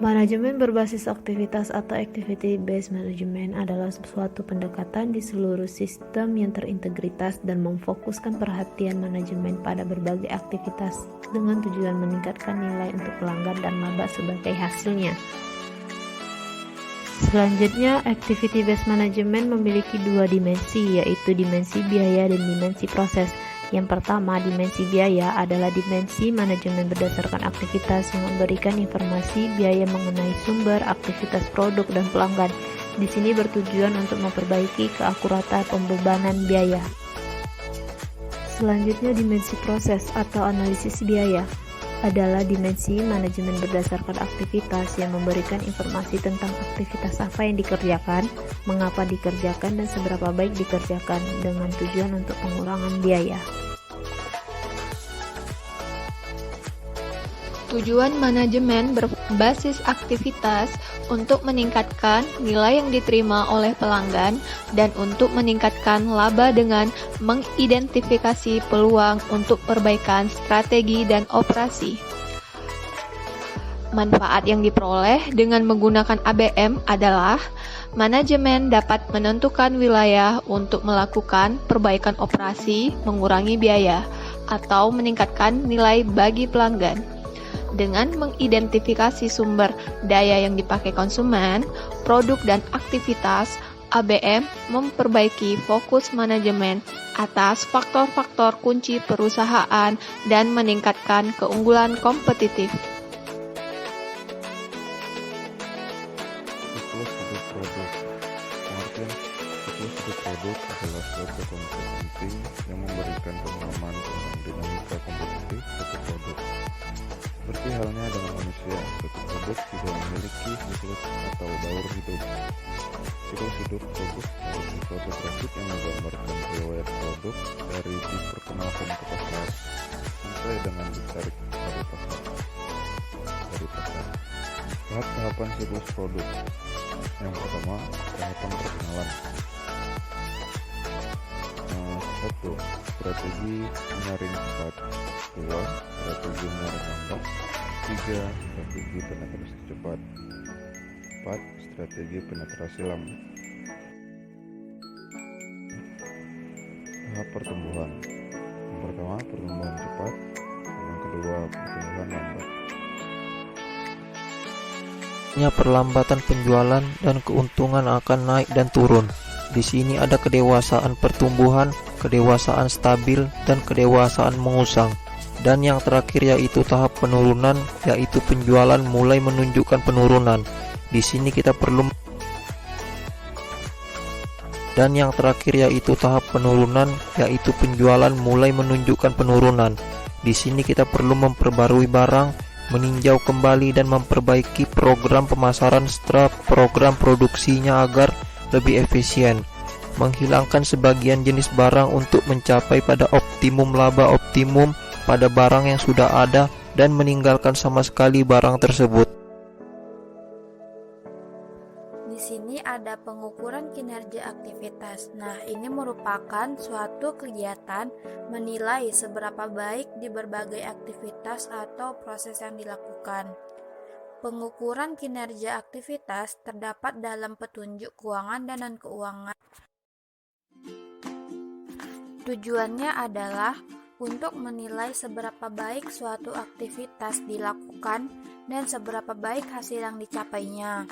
Manajemen berbasis aktivitas atau activity based management adalah suatu pendekatan di seluruh sistem yang terintegritas dan memfokuskan perhatian manajemen pada berbagai aktivitas dengan tujuan meningkatkan nilai untuk pelanggan dan laba sebagai hasilnya. Selanjutnya, activity based management memiliki dua dimensi, yaitu dimensi biaya dan dimensi proses. Yang pertama, dimensi biaya adalah dimensi manajemen berdasarkan aktivitas yang memberikan informasi biaya mengenai sumber, aktivitas produk, dan pelanggan. Di sini bertujuan untuk memperbaiki keakuratan pembebanan biaya. Selanjutnya, dimensi proses atau analisis biaya adalah dimensi manajemen berdasarkan aktivitas yang memberikan informasi tentang aktivitas apa yang dikerjakan, mengapa dikerjakan, dan seberapa baik dikerjakan dengan tujuan untuk pengurangan biaya. Tujuan manajemen berbasis aktivitas untuk meningkatkan nilai yang diterima oleh pelanggan dan untuk meningkatkan laba dengan mengidentifikasi peluang untuk perbaikan strategi dan operasi. Manfaat yang diperoleh dengan menggunakan ABM adalah manajemen dapat menentukan wilayah untuk melakukan perbaikan operasi, mengurangi biaya, atau meningkatkan nilai bagi pelanggan. Dengan mengidentifikasi sumber daya yang dipakai konsumen, produk, dan aktivitas, ABM memperbaiki fokus manajemen atas faktor-faktor kunci perusahaan dan meningkatkan keunggulan kompetitif. Siklus hidup produk. Pengertian siklus hidup produk adalah suatu konsep penting yang memberikan pemahaman tentang dinamika kompetitif suatu produk. Seperti halnya dengan manusia, suatu produk juga memiliki siklus atau daur hidup. Siklus hidup produk adalah suatu grafik yang menggambarkan riwayat produk dari diperkenalkan ke pasar sampai dengan ditarik dari pasar. Tahap-tahapan siklus produk. Yang pertama, tahapan perkenalan. 1. Strategi menyaring cepat. 2. Strategi menyaring lambat. 3. Strategi penetrasi cepat. 4. Strategi penetrasi lambat. Tahap pertumbuhan. Yang pertama, pertumbuhan cepat. Yang kedua, pertumbuhan lambat. Perlambatan penjualan dan keuntungan akan naik dan turun. Di sini ada kedewasaan pertumbuhan, kedewasaan stabil, dan kedewasaan mengusang. Dan yang terakhir yaitu tahap penurunan, yaitu penjualan mulai menunjukkan penurunan. Di sini kita perlu Dan yang terakhir yaitu tahap penurunan, yaitu penjualan mulai menunjukkan penurunan. Di sini kita perlu memperbarui barang, meninjau kembali dan memperbaiki program pemasaran setelah program produksinya agar lebih efisien, menghilangkan sebagian jenis barang untuk mencapai pada optimum laba optimum pada barang yang sudah ada dan meninggalkan sama sekali barang tersebut. Di sini ada pengukuran kinerja aktivitas. Nah, ini merupakan suatu kegiatan menilai seberapa baik di berbagai aktivitas atau proses yang dilakukan. Pengukuran kinerja aktivitas terdapat dalam petunjuk keuangan dan non-keuangan. Tujuannya adalah untuk menilai seberapa baik suatu aktivitas dilakukan dan seberapa baik hasil yang dicapainya.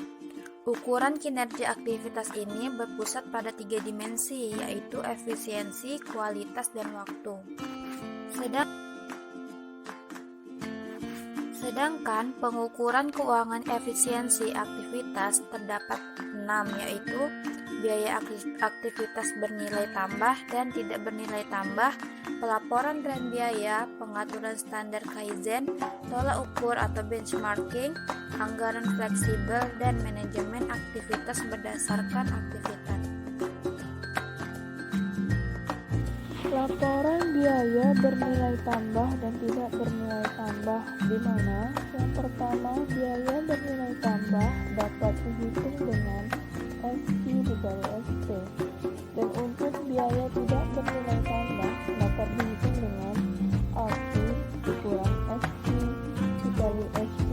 Ukuran kinerja aktivitas ini berpusat pada 3 dimensi, yaitu efisiensi, kualitas, dan waktu. Sedangkan pengukuran keuangan efisiensi aktivitas terdapat 6, yaitu biaya aktivitas bernilai tambah dan tidak bernilai tambah, pelaporan tren biaya, pengaturan standar Kaizen, tolak ukur atau benchmarking, anggaran fleksibel, dan manajemen aktivitas berdasarkan aktivitas. Laporan biaya bernilai tambah dan tidak bernilai tambah, di mana yang pertama biaya bernilai tambah dapat dihitung dengan SQ dikali ST, dan untuk biaya tidak bernilai tambah dapat dihitung dengan AQ dikurang SQ dikali ST.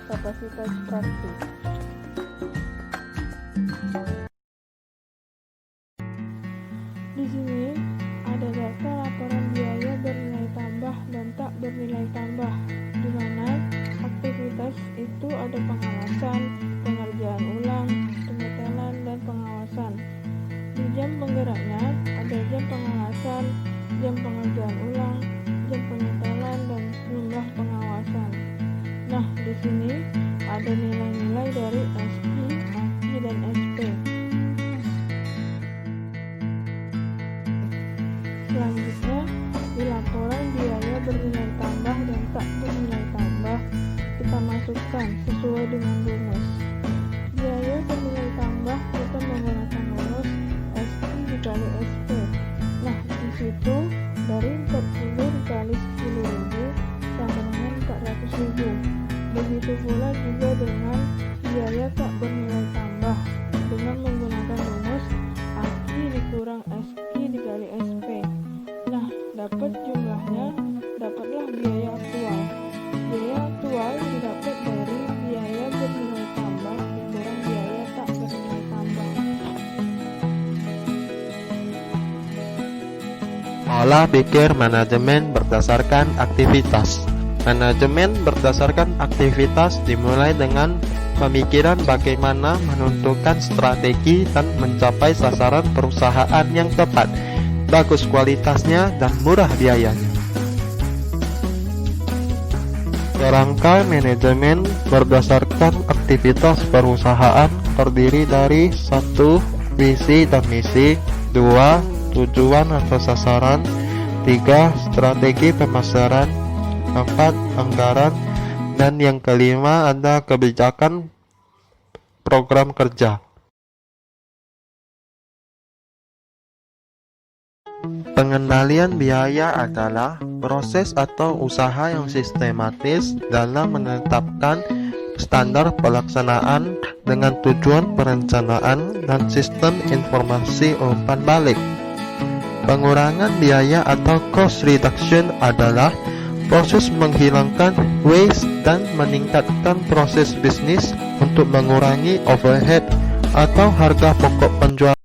kapasitas praktik. Di sini ada data laporan biaya bernilai tambah dan tak bernilai tambah, di mana aktivitas itu ada pengawasan, pengerjaan ulang, penyetelan, dan pengawasan. Di jam penggeraknya ada jam pengawasan, jam pengerjaan ulang, jam penyetelan, dan jumlah pengawasan. Nah, di sini ada nilai-nilai dari SI, AKI, dan SP. Selanjutnya, di laporan biaya bernilai tambah dan tak bernilai tambah, kita masukkan sesuai dengan rumus. Biaya bernilai tambah kita menggunakan rumus SI dikali SP. Nah, di situ dari 40 dikali 10.000 sama dengan 400.000. Begitu pula juga dengan biaya tak bernilai tambah dengan menggunakan rumus AKI dikurang SI dikali SP. Nah, dapat jumlahnya, dapatlah biaya aktual. Biaya aktual didapat dari biaya bernilai tambah dikurang biaya tak bernilai tambah. Pola pikir manajemen berdasarkan aktivitas. Manajemen berdasarkan aktivitas dimulai dengan pemikiran bagaimana menentukan strategi dan mencapai sasaran perusahaan yang tepat, bagus kualitasnya, dan murah biayanya. Kerangka manajemen berdasarkan aktivitas perusahaan terdiri dari 1. Visi dan misi, 2. Tujuan atau sasaran, 3. Strategi pemasaran, 4. Anggaran, dan yang kelima ada kebijakan program kerja. Pengendalian biaya adalah proses atau usaha yang sistematis dalam menetapkan standar pelaksanaan dengan tujuan perencanaan dan sistem informasi umpan balik. Pengurangan biaya atau cost reduction adalah proses menghilangkan waste dan meningkatkan proses bisnis untuk mengurangi overhead atau harga pokok penjualan.